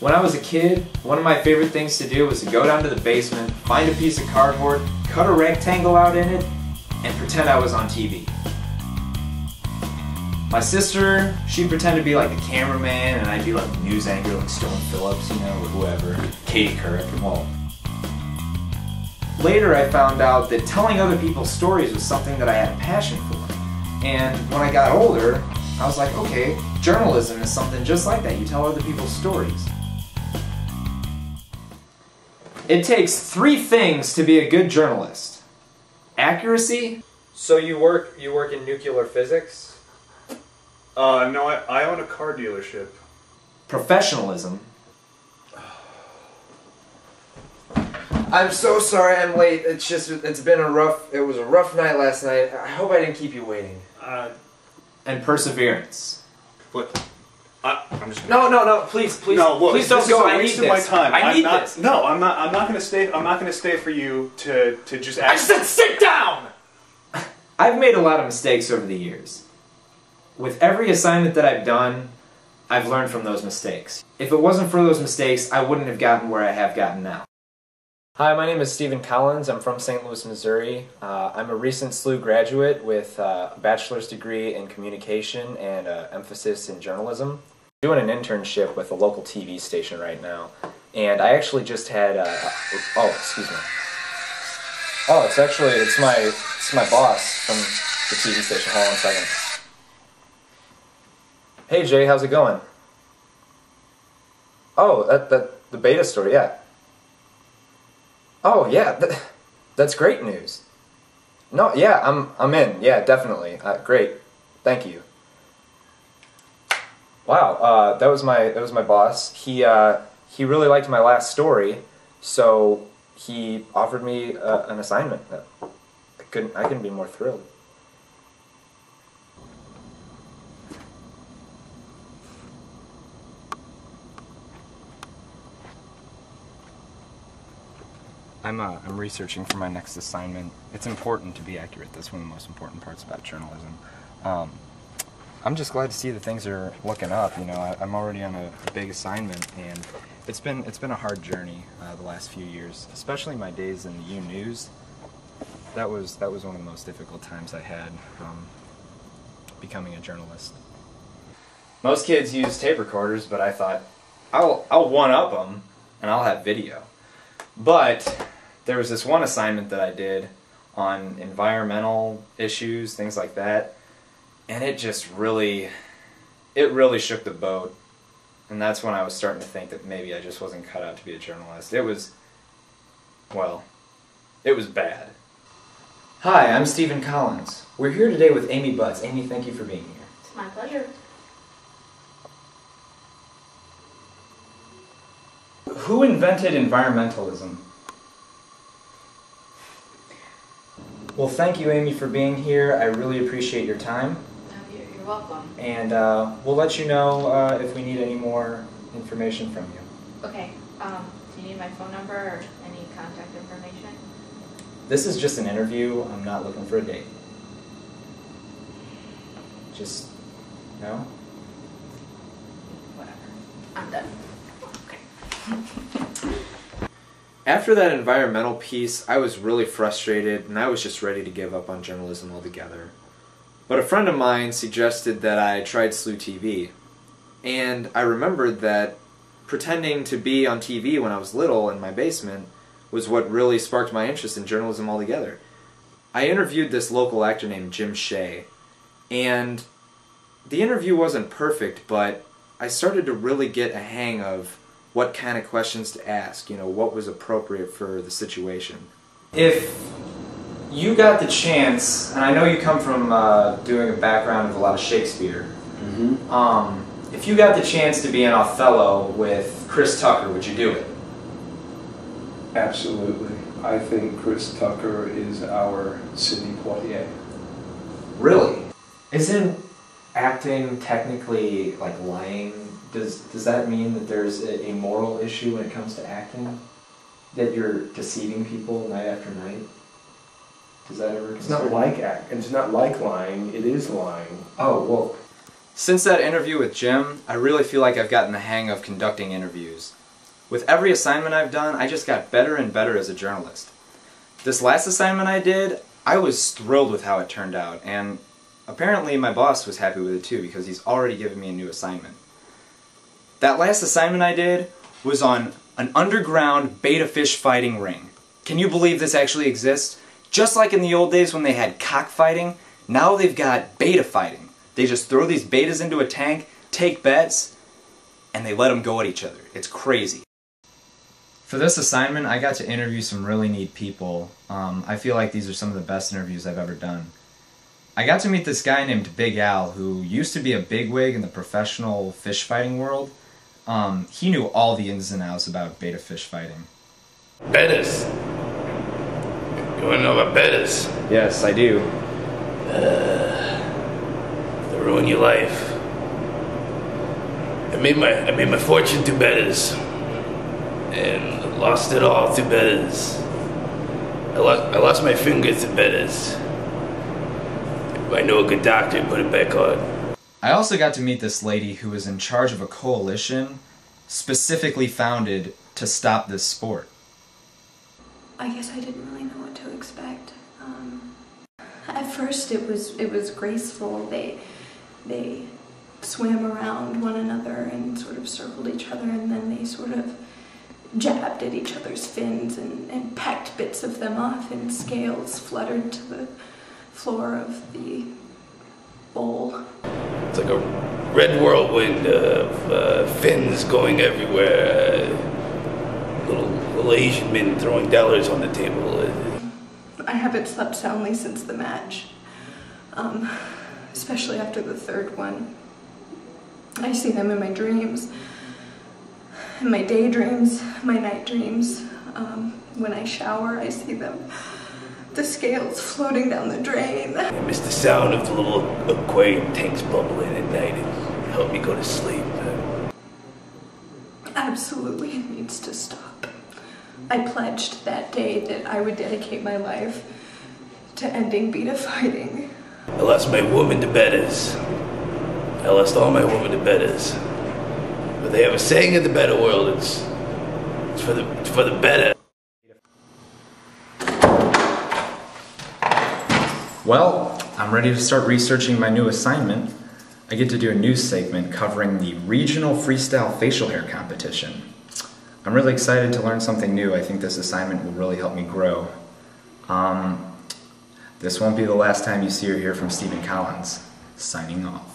When I was a kid, one of my favorite things to do was to go down to the basement, find a piece of cardboard, cut a rectangle out in it, and pretend I was on TV. My sister, she'd pretend to be like the cameraman, and I'd be like the news anchor, like Stone Phillips, you know, or whoever, Katie Couric, well. Later I found out that telling other people's stories was something that I had a passion for. And when I got older, I was like, okay, journalism is something just like that. You tell other people's stories. It takes 3 things to be a good journalist. Accuracy. So you work in nuclear physics? No, I own a car dealership. Professionalism. I'm so sorry I'm late. It was a rough night last night. I hope I didn't keep you waiting. And perseverance. What? I'm just gonna... No, please, no, look, please don't go. I need this. My time. I need this. No, I'm not gonna stay. I'm not gonna stay for you to just. I said sit down. I've made a lot of mistakes over the years. With every assignment that I've done, I've learned from those mistakes. If it wasn't for those mistakes, I wouldn't have gotten where I have gotten now. Hi, my name is Stephen Collins. I'm from St. Louis, Missouri. I'm a recent SLU graduate with a bachelor's degree in communication and an emphasis in journalism. I'm doing an internship with a local TV station right now, and I actually just had oh, excuse me. Oh, it's my boss from the TV station. Hold on a second. Hey Jay, how's it going? Oh, the beta story, yeah. Oh yeah, that's great news. No, yeah, I'm in. Yeah, definitely. Great, thank you. Wow, that was my boss. He really liked my last story, so he offered me an assignment. I couldn't be more thrilled. I'm researching for my next assignment. It's important to be accurate. That's one of the most important parts about journalism. I'm just glad to see that things are looking up. You know, I'm already on a big assignment, and it's been a hard journey the last few years, especially my days in the U News. That was one of the most difficult times I had becoming a journalist. Most kids use tape recorders, but I thought I'll one-up them and I'll have video. But there was this one assignment that I did on environmental issues, things like that, and it really shook the boat. And that's when I was starting to think that maybe I just wasn't cut out to be a journalist. It was bad. Hi, I'm Stephen Collins. We're here today with Amy Butts. Amy, thank you for being here. It's my pleasure. Who invented environmentalism? Well, thank you, Amy, for being here. I really appreciate your time. You're welcome. And we'll let you know if we need any more information from you. Okay. Do you need my phone number or any contact information? This is just an interview. I'm not looking for a date. Just, no? Whatever. I'm done. After that environmental piece, I was really frustrated and I was just ready to give up on journalism altogether. But a friend of mine suggested that I tried SLU-TV, and I remembered that pretending to be on TV when I was little in my basement was what really sparked my interest in journalism altogether. I interviewed this local actor named Jim Shea, and the interview wasn't perfect, but I started to really get a hang of what kind of questions to ask, you know, what was appropriate for the situation. If you got the chance, and I know you come from doing a background of a lot of Shakespeare, if you got the chance to be an Othello with Chris Tucker, would you do it? Absolutely. I think Chris Tucker is our Sidney Poitier. Really? Isn't acting technically like lying? Does that mean that there's a moral issue when it comes to acting? That you're deceiving people night after night? Does that ever? It's not like lying. It is lying. Oh well, Since that interview with Jim, I really feel like I've gotten the hang of conducting interviews. With every assignment I've done, I just got better and better as a journalist. This last assignment I did, I was thrilled with how it turned out, and apparently my boss was happy with it too because he's already given me a new assignment. That last assignment I did was on an underground betta fish fighting ring. Can you believe this actually exists? Just like in the old days when they had cockfighting, now they've got betta fighting. They just throw these bettas into a tank, take bets, and they let them go at each other. It's crazy. For this assignment, I got to interview some really neat people. I feel like these are some of the best interviews I've ever done. I got to meet this guy named Big Al, who used to be a bigwig in the professional fish fighting world. He knew all the ins and outs about betta fish fighting. Bettas. You want to know about bettas? Yes, I do. They ruin your life. I made my fortune through bettas, and lost it all through bettas. I lost my finger through bettas. I know a good doctor, put it back on. I also got to meet this lady who was in charge of a coalition specifically founded to stop this sport. I guess I didn't really know what to expect. At first it was graceful. They swam around one another and sort of circled each other, and then they sort of jabbed at each other's fins and pecked bits of them off, and scales fluttered to the floor of the bowl. It's like a red whirlwind of fins going everywhere. Little Asian men throwing dollars on the table. I haven't slept soundly since the match, especially after the third one. I see them in my dreams, in my daydreams, my night dreams. When I shower, I see them, the scales floating down the drain. I miss the sound of the little aquarium tanks bubbling at night. It helped me go to sleep. Absolutely, it needs to stop. I pledged that day that I would dedicate my life to ending betta fighting. I lost my woman to bettas. I lost all my women to bettas. But they have a saying in the betta world, it's for the betta. Well, I'm ready to start researching my new assignment. I get to do a news segment covering the regional freestyle facial hair competition. I'm really excited to learn something new. I think this assignment will really help me grow. This won't be the last time you see or hear from Stephen Collins. Signing off.